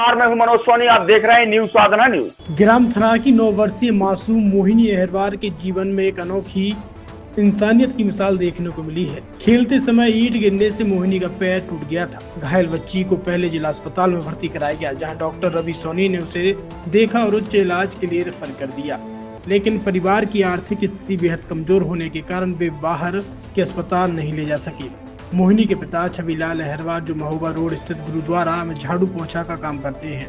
मैं हूं मनोज सोनी, आप देख रहे हैं न्यूज साधना न्यूज। ग्राम थरा की 9 वर्षीय मासूम मोहिनी अहरवार के जीवन में एक अनोखी इंसानियत की मिसाल देखने को मिली है। खेलते समय ईंट गिरने से मोहिनी का पैर टूट गया था। घायल बच्ची को पहले जिला अस्पताल में भर्ती कराया गया, जहां डॉक्टर रवि सोनी ने उसे देखा और उच्च इलाज के लिए रेफर कर दिया। लेकिन परिवार की आर्थिक स्थिति बेहद कमजोर होने के कारण वे बाहर के अस्पताल नहीं ले जा सके। मोहिनी के पिता छविलाल अहरवार, जो महोबा रोड स्थित गुरुद्वारा में झाड़ू पोछा का काम करते हैं,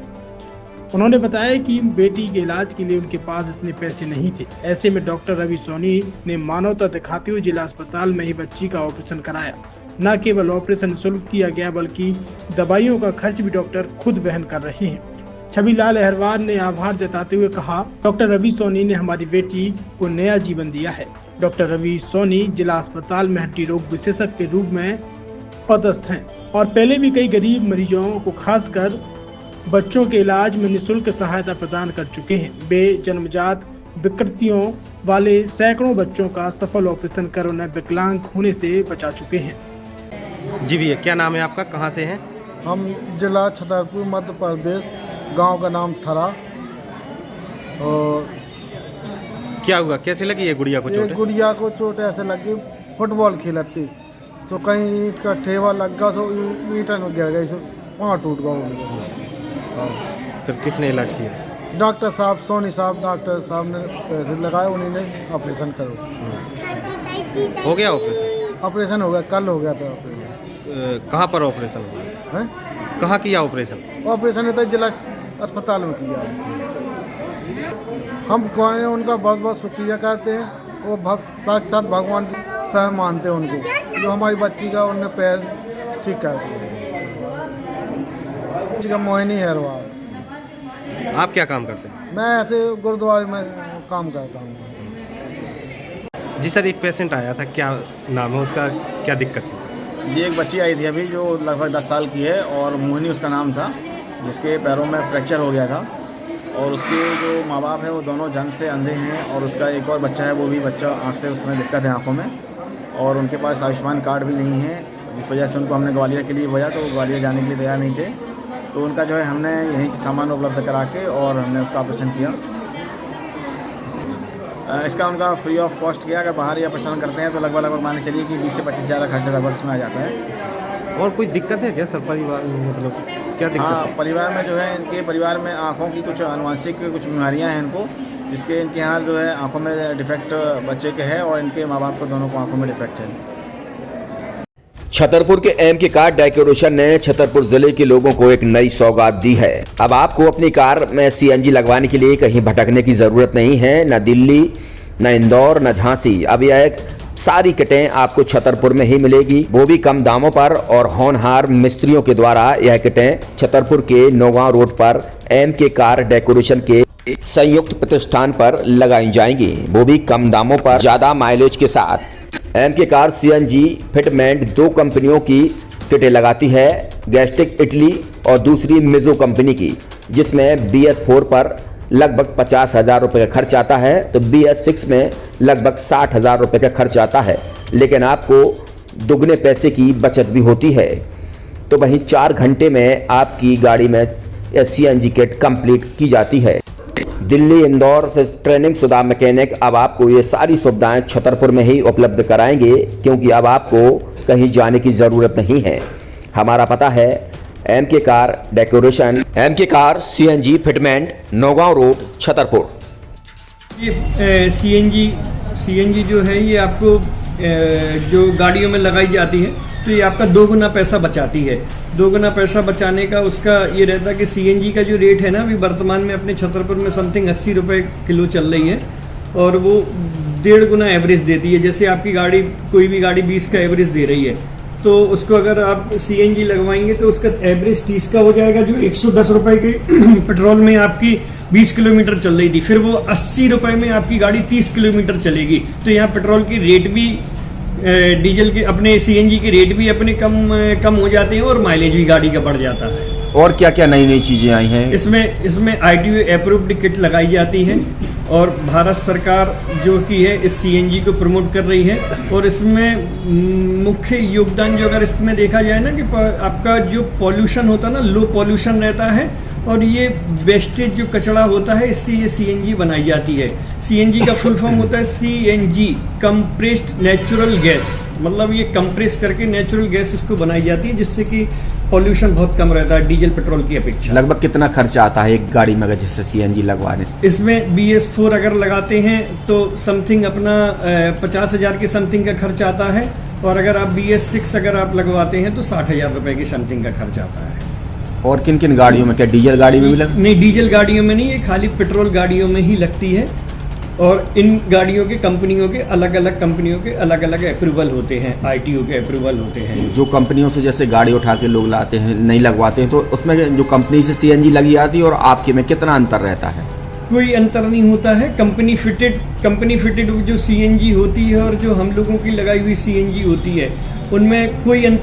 उन्होंने बताया कि बेटी के इलाज के लिए उनके पास इतने पैसे नहीं थे। ऐसे में डॉक्टर रवि सोनी ने मानवता दिखाते हुए जिला अस्पताल में ही बच्ची का ऑपरेशन कराया। न केवल ऑपरेशन शुल्क किया गया, बल्कि दवाइयों का खर्च भी डॉक्टर खुद वहन कर रहे हैं। छविलाल अहरवार ने आभार जताते हुए कहा, डॉक्टर रवि सोनी ने हमारी बेटी को नया जीवन दिया है। डॉक्टर रवि सोनी जिला अस्पताल में हड्डी रोग विशेषज्ञ के रूप में पदस्थ हैं और पहले भी कई गरीब मरीजों को, खासकर बच्चों के इलाज में निःशुल्क सहायता प्रदान कर चुके हैं। वे जन्मजात विकृतियों वाले सैकड़ों बच्चों का सफल ऑपरेशन कर उन्हें विकलांग होने से बचा चुके हैं। जी भैया, क्या नाम है आपका, कहाँ से हैं? हम जिला छतरपुर मध्य प्रदेश, गांव का नाम थरा। और क्या हुआ, कैसे लगी ये गुड़िया को चोट? गुड़िया को चोट ऐसे लगी, फुटबॉल खेलती तो कहीं ईंट का ठेवा लग गया, तो ईंट में गिर गई, वहाँ टूट गया। फिर किसने इलाज किया? डॉक्टर साहब, सोनी साहब, डॉक्टर साहब ने पैसे लगाए, उन्होंने ऑपरेशन करो। हो गया ऑपरेशन? ऑपरेशन हो गया, कल हो गया था ऑपरेशन। कहाँ पर ऑपरेशन हुआ है? कहाँ किया ऑपरेशन? ऑपरेशन तो जिला अस्पताल में किया है। हम उनका बहुत बहुत शुक्रिया करते हैं। वो साक्षात भगवान से मानते हैं उनको, जो हमारी बच्ची का उनने पैर ठीक कर दिया। मोहिनी अहरवार। आप क्या काम करते हैं? मैं ऐसे गुरुद्वारे में काम करता हूँ। जी सर, एक पेशेंट आया था, क्या नाम है उसका, क्या दिक्कत थी? जी, एक बच्ची आई थी अभी, जो लगभग 10 साल की है और मोहिनी उसका नाम था, जिसके पैरों में फ्रैक्चर हो गया था। और उसके जो माँ बाप हैं वो दोनों जन्म से अंधे हैं, और उसका एक और बच्चा है, वो भी बच्चा आँख से, उसमें दिक्कत है आँखों में, और उनके पास आयुष्मान कार्ड भी नहीं है, जिस वजह से उनको हमने ग्वालियर के लिए भेजा, तो वो ग्वालियर जाने के लिए तैयार नहीं थे। तो उनका जो है हमने यहीं से सामान उपलब्ध करा के और हमने उसका ऑपरेशन किया। इसका उनका फ्री ऑफ कॉस्ट किया। अगर बाहर ही ऑपरेशन करते हैं तो लगभग मान के चलिए कि 20 से 25 हज़ार का खर्चा लगभग इसमें आ जाता है। और कोई दिक्कत है क्या सर परिवार में, मतलब क्या दिक्कत हाँ, है? परिवार में जो है, इनके परिवार में आँखों की कुछ आनुवंशिक कुछ बीमारियाँ हैं इनको, जिसके इनके यहाँ जो है आँखों में डिफेक्ट बच्चे के है, और इनके माँ बाप को दोनों को आँखों में डिफेक्ट है। छतरपुर के एमके कार डेकोरेशन ने छतरपुर जिले के लोगों को एक नई सौगात दी है। अब आपको अपनी कार में सीएनजी लगवाने के लिए कहीं भटकने की जरूरत नहीं है, न दिल्ली, न इंदौर, न झांसी। अब यह एक सारी किटें आपको छतरपुर में ही मिलेगी, वो भी कम दामों पर। और होनहार मिस्त्रियों के द्वारा यह किटें छतरपुर के नौगांव रोड पर एमके कार डेकोरेशन के संयुक्त प्रतिष्ठान पर लगाई जाएंगी, वो भी कम दामों पर, ज्यादा माइलेज के साथ। एमके कार सीएनजी फिटमेंट 2 कंपनियों की किटें लगाती है, गैस्टिक इटली और दूसरी मिजो कंपनी की, जिसमें BS4 पर लगभग 50,000 रुपये का खर्च आता है, तो BS6 में लगभग 60,000 रुपये का खर्च आता है। लेकिन आपको दुगने पैसे की बचत भी होती है। तो वहीं 4 घंटे में आपकी गाड़ी में सीएनजी किट कंप्लीट की जाती है। दिल्ली, इंदौर से ट्रेनिंग शुदा मैकेनिक अब आपको ये सारी सुविधाएं छतरपुर में ही उपलब्ध कराएंगे, क्योंकि अब आपको कहीं जाने की ज़रूरत नहीं है। हमारा पता है MK car decoration, MK car CNG fitment, Naugaon road, Chhatarpur. ये सीएनजी जो है, ये आपको जो गाड़ियों में लगाई जाती है, तो ये आपका 2 गुना पैसा बचाती है। 2 गुना पैसा बचाने का उसका ये रहता है कि सीएनजी का जो रेट है ना, अभी वर्तमान में अपने छतरपुर में समथिंग 80 रुपये किलो चल रही है, और वो 1.5 गुना एवरेज देती है। जैसे आपकी गाड़ी, कोई भी गाड़ी 20 का एवरेज दे रही है, तो उसको अगर आप सीएनजी लगवाएंगे तो उसका एवरेज 30 का हो जाएगा, जो 110 रुपये के पेट्रोल में आपकी 20 किलोमीटर चल रही थी, फिर वो 80 रुपये में आपकी गाड़ी 30 किलोमीटर चलेगी। तो यहाँ पेट्रोल की रेट भी, डीजल के, अपने सीएनजी के रेट भी अपने कम हो जाते हैं, और माइलेज भी गाड़ी का बढ़ जाता है। और क्या क्या नई नई चीजें आई हैं? इसमें ITO अप्रूव्ड किट लगाई जाती है, और भारत सरकार जो की है इस सीएनजी को प्रमोट कर रही है। और इसमें मुख्य योगदान जो अगर इसमें देखा जाए ना, कि आपका जो पॉल्यूशन होता है ना, लो पॉल्यूशन रहता है, और ये वेस्टेज जो कचरा होता है इससे ये सीएनजी बनाई जाती है। सीएनजी का फुल फॉर्म होता है सीएनजी, कंप्रेस्ड नेचुरल गैस, मतलब ये कंप्रेस करके नेचुरल गैस इसको बनाई जाती है, जिससे कि पॉल्यूशन बहुत कम रहता है डीजल पेट्रोल की अपेक्षा। लगभग कितना खर्चा आता है एक गाड़ी में अगर जैसे सीएनजी लगवाने? इसमें BS4 अगर लगाते हैं तो समथिंग अपना 50,000 के समथिंग का खर्च आता है, और अगर आप BS6 अगर आप लगवाते हैं तो 60,000 रुपए की समथिंग का खर्च आता है। और किन किन गाड़ियों में, क्या डीजल गाड़ी में भी नहीं, डीजल गाड़ियों में नहीं, ये खाली पेट्रोल गाड़ियों में ही लगती है। और इन गाड़ियों के कंपनियों के अलग अलग कंपनियों के अलग अलग अप्रूवल होते हैं, ITO के अप्रूवल होते हैं। जो कंपनियों से जैसे गाड़ी उठा के लोग लाते हैं, नहीं लगवाते हैं, तो उसमें जो कंपनी से सीएनजी लगी आती है और आपके में कितना अंतर रहता है? कोई अंतर नहीं होता है। कंपनी फिटेड जो सीएनजी होती है और जो हम लोगों की लगाई हुई सीएनजी होती है, उनमें कोई अंतर